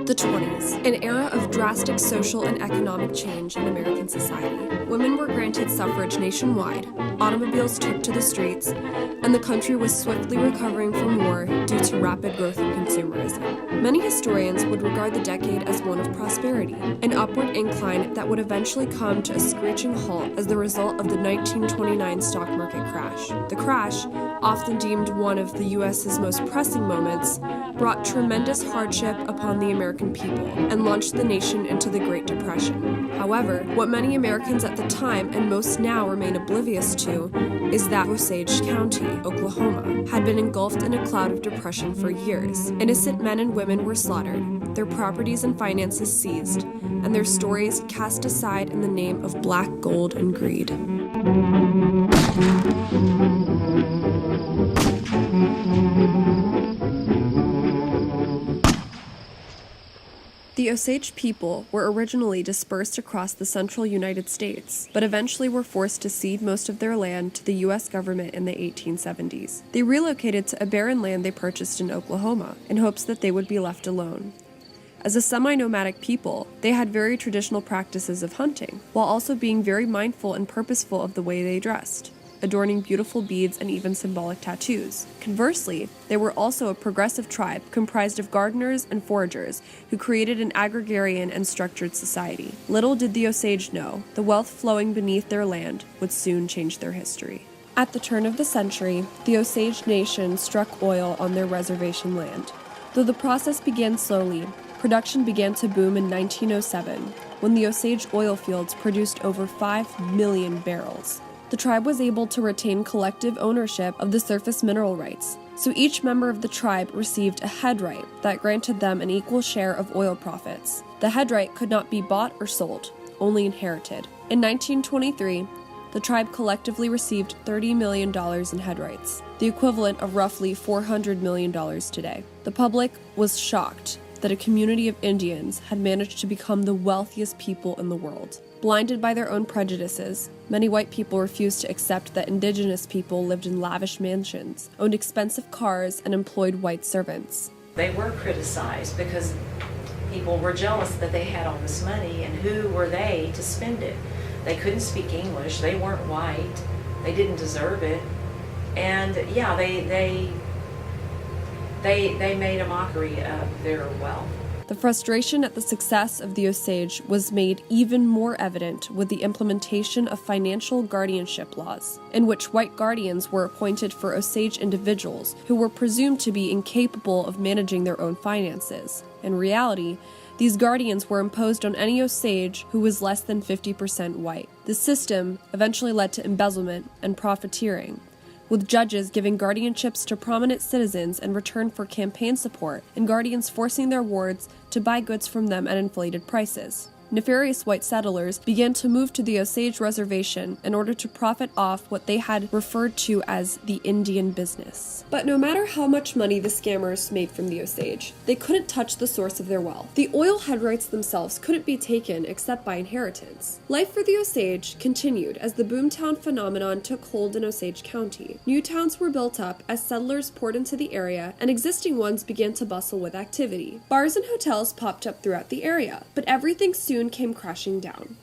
The 20s, an era of drastic social and economic change in American society. Women were granted suffrage nationwide, automobiles took to the streets, and the country was swiftly recovering from war due to rapid growth in consumerism. Many historians would regard the decade as one of prosperity, an upward incline that would eventually come to a screeching halt as the result of the 1929 stock market crash. The crash, often deemed one of the U.S.'s most pressing moments, brought tremendous hardship upon the American people and launched the nation into the Great Depression. However, what many Americans at the time and most now remain oblivious to is that Osage County, Oklahoma, had been engulfed in a cloud of depression for years. Innocent men and women were slaughtered, their properties and finances seized, and their stories cast aside in the name of black gold and greed. The Osage people were originally dispersed across the central United States, but eventually were forced to cede most of their land to the U.S. government in the 1870s. They relocated to a barren land they purchased in Oklahoma in hopes that they would be left alone. As a semi-nomadic people, they had very traditional practices of hunting, while also being very mindful and purposeful of the way they dressed, adorning beautiful beads and even symbolic tattoos. Conversely, they were also a progressive tribe comprised of gardeners and foragers who created an agrarian and structured society. Little did the Osage know, the wealth flowing beneath their land would soon change their history. At the turn of the century, the Osage Nation struck oil on their reservation land. Though the process began slowly, production began to boom in 1907, when the Osage oil fields produced over 5 million barrels. The tribe was able to retain collective ownership of the surface mineral rights, so each member of the tribe received a head right that granted them an equal share of oil profits. The head right could not be bought or sold, only inherited. In 1923, the tribe collectively received $30 million in head rights, the equivalent of roughly $400 million today. The public was shocked that a community of Indians had managed to become the wealthiest people in the world. Blinded by their own prejudices, many white people refused to accept that indigenous people lived in lavish mansions, owned expensive cars, and employed white servants. They were criticized because people were jealous that they had all this money, and who were they to spend it? They couldn't speak English, they weren't white, they didn't deserve it, and yeah, they made a mockery of their wealth. The frustration at the success of the Osage was made even more evident with the implementation of financial guardianship laws, in which white guardians were appointed for Osage individuals who were presumed to be incapable of managing their own finances. In reality, these guardians were imposed on any Osage who was less than 50% white. The system eventually led to embezzlement and profiteering, with judges giving guardianships to prominent citizens in return for campaign support, and guardians forcing their wards to buy goods from them at inflated prices. Nefarious white settlers began to move to the Osage Reservation in order to profit off what they had referred to as the Indian business. But no matter how much money the scammers made from the Osage, they couldn't touch the source of their wealth. The oil head rights themselves couldn't be taken except by inheritance. Life for the Osage continued as the boomtown phenomenon took hold in Osage County. New towns were built up as settlers poured into the area, and existing ones began to bustle with activity. Bars and hotels popped up throughout the area, but everything soon came crashing down.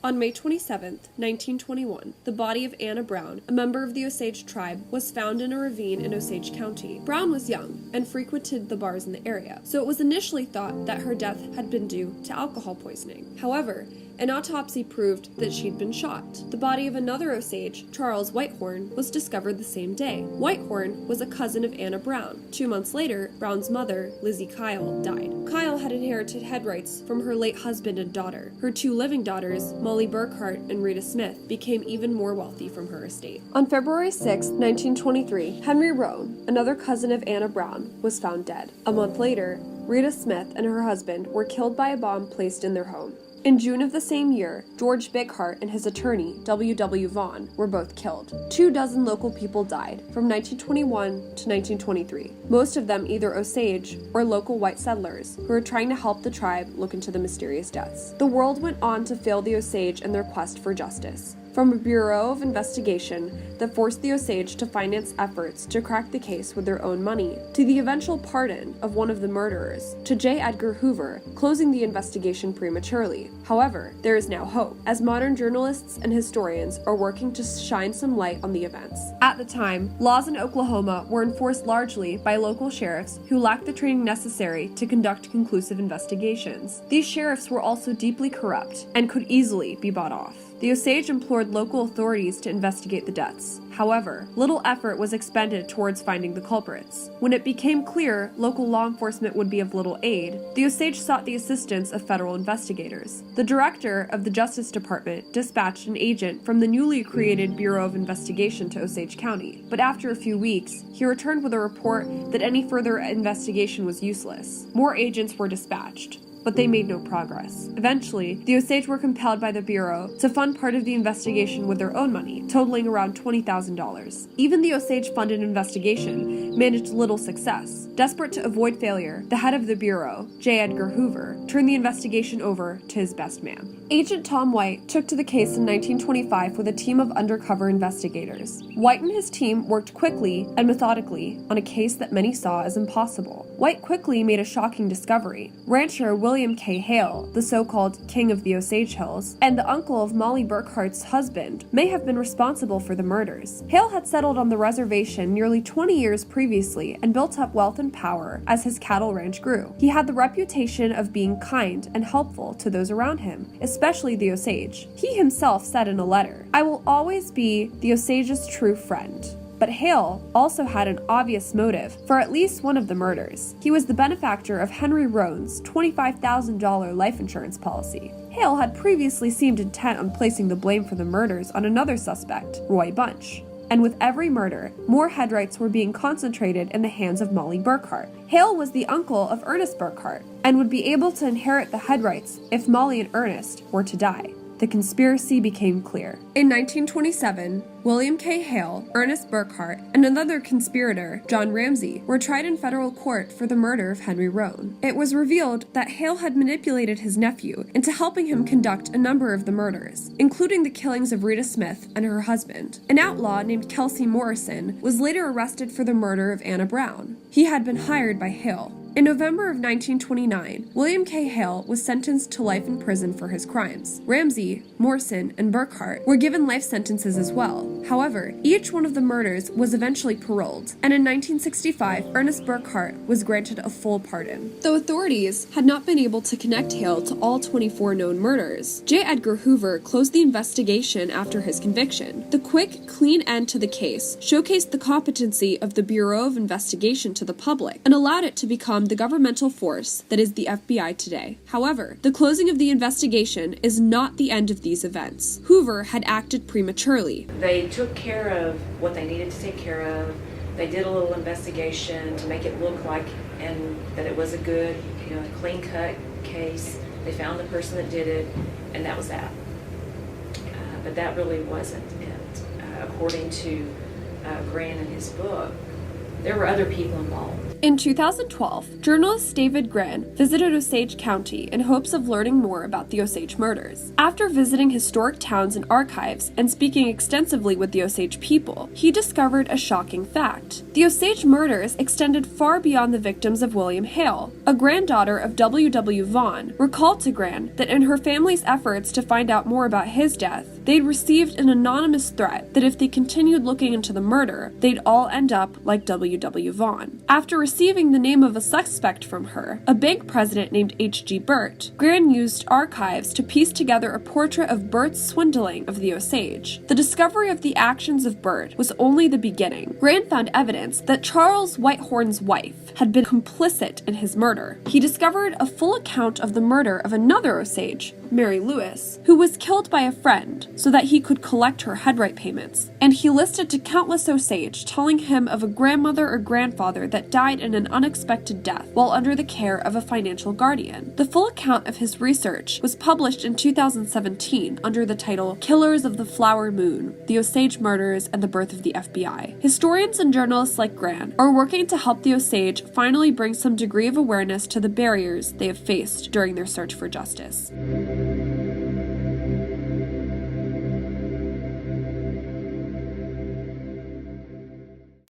On May 27, 1921, the body of Anna Brown, a member of the Osage tribe, was found in a ravine in Osage County. Brown was young and frequented the bars in the area, so it was initially thought that her death had been due to alcohol poisoning. However, an autopsy proved that she'd been shot. The body of another Osage, Charles Whitehorn, was discovered the same day. Whitehorn was a cousin of Anna Brown. 2 months later, Brown's mother, Lizzie Kyle, died. Kyle had inherited head rights from her late husband and daughter. Her 2 living daughters, Molly Burkhart and Rita Smith, became even more wealthy from her estate. On February 6, 1923, Henry Roan, another cousin of Anna Brown, was found dead. A month later, Rita Smith and her husband were killed by a bomb placed in their home. In June of the same year, George Bighart and his attorney, W.W. Vaughn, were both killed. 24 local people died from 1921 to 1923, most of them either Osage or local white settlers who were trying to help the tribe look into the mysterious deaths. The world went on to fail the Osage in their quest for justice. from a Bureau of Investigation that forced the Osage to finance efforts to crack the case with their own money, to the eventual pardon of one of the murderers, to J. Edgar Hoover closing the investigation prematurely. However, there is now hope, as modern journalists and historians are working to shine some light on the events. At the time, laws in Oklahoma were enforced largely by local sheriffs who lacked the training necessary to conduct conclusive investigations. These sheriffs were also deeply corrupt and could easily be bought off. The Osage implored local authorities to investigate the deaths. However, little effort was expended towards finding the culprits. When it became clear local law enforcement would be of little aid, the Osage sought the assistance of federal investigators. The director of the Justice Department dispatched an agent from the newly created Bureau of Investigation to Osage County, but after a few weeks, he returned with a report that any further investigation was useless. More agents were dispatched, but they made no progress. Eventually, the Osage were compelled by the Bureau to fund part of the investigation with their own money, totaling around $20,000. Even the Osage-funded investigation managed little success. Desperate to avoid failure, the head of the Bureau, J. Edgar Hoover, turned the investigation over to his best man. Agent Tom White took to the case in 1925 with a team of undercover investigators. White and his team worked quickly and methodically on a case that many saw as impossible. White quickly made a shocking discovery. Rancher William K. Hale, the so-called King of the Osage Hills, and the uncle of Molly Burkhart's husband, may have been responsible for the murders. Hale had settled on the reservation nearly 20 years previously and built up wealth and power as his cattle ranch grew. He had the reputation of being kind and helpful to those around him, especially the Osage. He himself said in a letter, "I will always be the Osage's true friend." But Hale also had an obvious motive for at least one of the murders. He was the benefactor of Henry Roan's $25,000 life insurance policy. Hale had previously seemed intent on placing the blame for the murders on another suspect, Roy Bunch. And with every murder, more head rights were being concentrated in the hands of Molly Burkhart. Hale was the uncle of Ernest Burkhart and would be able to inherit the head rights if Molly and Ernest were to die. The conspiracy became clear. In 1927, William K. Hale, Ernest Burkhart, and another conspirator, John Ramsey, were tried in federal court for the murder of Henry Roan. It was revealed that Hale had manipulated his nephew into helping him conduct a number of the murders, including the killings of Rita Smith and her husband. An outlaw named Kelsey Morrison was later arrested for the murder of Anna Brown. He had been hired by Hale. In November of 1929, William K. Hale was sentenced to life in prison for his crimes. Ramsey, Morrison, and Burkhart were given life sentences as well. However, each one of the murders was eventually paroled, and in 1965, Ernest Burkhart was granted a full pardon. Though authorities had not been able to connect Hale to all 24 known murders, J. Edgar Hoover closed the investigation after his conviction. The quick, clean end to the case showcased the competency of the Bureau of Investigation to the public and allowed it to become the governmental force that is the FBI today. However, the closing of the investigation is not the end of these events. Hoover had acted prematurely. They took care of what they needed to take care of. They did a little investigation to make it look like and that it was a good, clean-cut case. They found the person that did it, and that was that. But that really wasn't it. According to Grant in his book, there were other people involved. In 2012, journalist David Gran visited Osage County in hopes of learning more about the Osage murders. After visiting historic towns and archives and speaking extensively with the Osage people, he discovered a shocking fact. The Osage murders extended far beyond the victims of William Hale. A granddaughter of W. W. Vaughn recalled to Gran that in her family's efforts to find out more about his death, they'd received an anonymous threat that if they continued looking into the murder, they'd all end up like W. W. Vaughn. After receiving the name of a suspect from her, a bank president named H.G. Burt, Gran used archives to piece together a portrait of Burt's swindling of the Osage. The discovery of the actions of Burt was only the beginning. Gran found evidence that Charles Whitehorn's wife had been complicit in his murder. He discovered a full account of the murder of another Osage, Mary Lewis, who was killed by a friend so that he could collect her headright payments, and he listed to countless Osage telling him of a grandmother or grandfather that died in an unexpected death while under the care of a financial guardian. The full account of his research was published in 2017 under the title Killers of the Flower Moon, The Osage Murders and the Birth of the FBI. Historians and journalists like Gran are working to help the Osage finally bring some degree of awareness to the barriers they have faced during their search for justice.